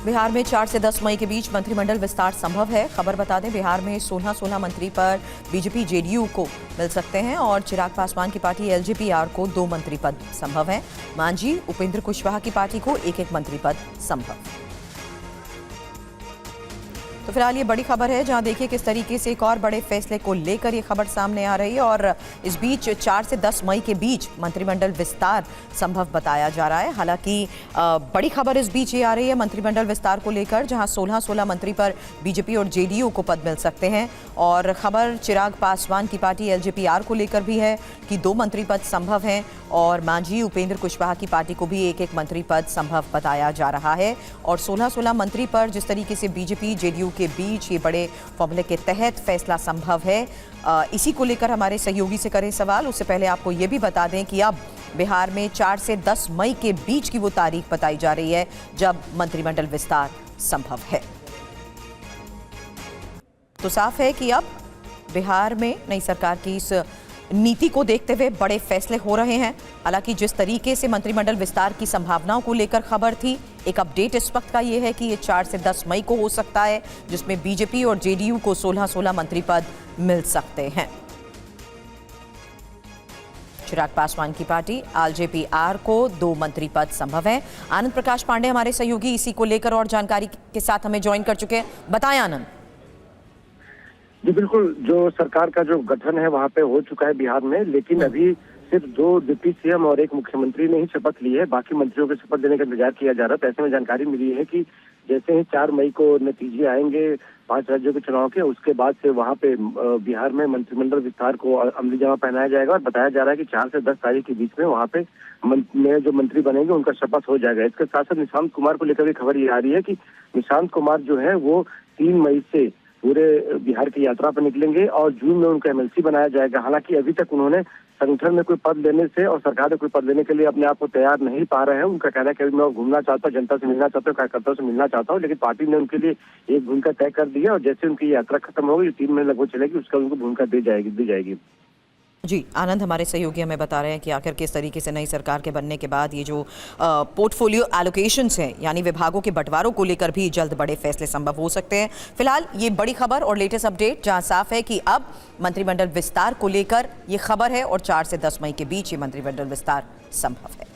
बिहार में 4 से 10 मई के बीच मंत्रिमंडल विस्तार संभव है। खबर बता दें, बिहार में 16 मंत्री पर बीजेपी जेडीयू को मिल सकते हैं और चिराग पासवान की पार्टी एलजेपी-आर को 2 मंत्री पद संभव है। मांझी उपेंद्र कुशवाहा की पार्टी को एक मंत्री पद संभव। तो फिलहाल ये बड़ी खबर है, जहां देखिए किस तरीके से एक और बड़े फैसले को लेकर ये खबर सामने आ रही है और इस बीच 4 से 10 मई के बीच मंत्रिमंडल विस्तार संभव बताया जा रहा है। हालांकि बड़ी खबर इस बीच ये आ रही है मंत्रिमंडल विस्तार को लेकर, जहां 16 मंत्री पर बीजेपी और जेडीयू को पद मिल सकते हैं और खबर चिराग पासवान की पार्टी एलजेपी-आर को लेकर भी है कि 2 मंत्री पद संभव हैं और मांझी उपेंद्र कुशवाहा की पार्टी को भी एक मंत्री पद संभव बताया जा रहा है। और 16 मंत्री पर जिस तरीके से बीजेपी जेडीयू के बीच ये बड़े फॉर्मूले के तहत फैसला संभव है, इसी को लेकर हमारे सहयोगी से करें सवाल। उससे पहले आपको ये भी बता दें कि अब बिहार में 4 से 10 मई के बीच की वो तारीख बताई जा रही है जब मंत्रिमंडल विस्तार संभव है। तो साफ है कि अब बिहार में नई सरकार की इस नीति को देखते हुए बड़े फैसले हो रहे हैं। हालांकि जिस तरीके से मंत्रिमंडल विस्तार की संभावनाओं को लेकर खबर थी, एक अपडेट इस वक्त का ये है कि ये 4 से 10 मई को हो सकता है, जिसमें बीजेपी और जेडीयू को 16 मंत्री पद मिल सकते हैं। चिराग पासवान की पार्टी एलजेपी-आर को 2 मंत्री पद संभव है। आनंद प्रकाश पांडे हमारे सहयोगी इसी को लेकर और जानकारी के साथ हमें ज्वाइन कर चुके हैं। बताएं आनंद। जी बिल्कुल, जो सरकार का जो गठन है वहाँ पे हो चुका है बिहार में, लेकिन अभी सिर्फ 2 डिप्टी सीएम और 1 मुख्यमंत्री ने ही शपथ ली है। बाकी मंत्रियों के शपथ देने का इंतजार किया जा रहा है। तो ऐसे में जानकारी मिली है कि जैसे ही 4 मई को नतीजे आएंगे 5 राज्यों के चुनाव के, उसके बाद से वहाँ पे बिहार में मंत्रिमंडल विस्तार को अमली जामा पहनाया जाएगा और बताया जा रहा है कि 4 से 10 तारीख के बीच में वहाँ पे नए जो मंत्री बनेंगे उनका शपथ हो जाएगा। इसके साथ साथ निशांत कुमार को लेकर भी खबर ये आ रही है कि निशांत कुमार जो है वो 3 मई से पूरे बिहार की यात्रा पर निकलेंगे और जून में उनका एमएलसी बनाया जाएगा। हालांकि अभी तक उन्होंने संगठन में कोई पद लेने से और सरकार में कोई पद लेने के लिए अपने आप को तैयार नहीं पा रहे हैं। उनका कहना है कि अभी मैं घूमना चाहता हूँ, जनता से मिलना चाहता हूँ, कार्यकर्ताओं से मिलना चाहता हूँ, लेकिन पार्टी ने उनके लिए एक भूमिका तय कर दी है और जैसे उनकी यात्रा खत्म होगी, 3 महीने लगभग चलेगी, उसका उनको भूमिका दी जाएगी। जी, आनंद हमारे सहयोगी हमें बता रहे हैं कि आखिर किस तरीके से नई सरकार के बनने के बाद ये जो पोर्टफोलियो एलोकेशंस हैं, यानी विभागों के बंटवारों को लेकर भी जल्द बड़े फैसले संभव हो सकते हैं। फिलहाल ये बड़ी खबर और लेटेस्ट अपडेट, जहां साफ है कि अब मंत्रिमंडल विस्तार को लेकर ये खबर है और 4 से 10 मई के बीच ये मंत्रिमंडल विस्तार संभव है।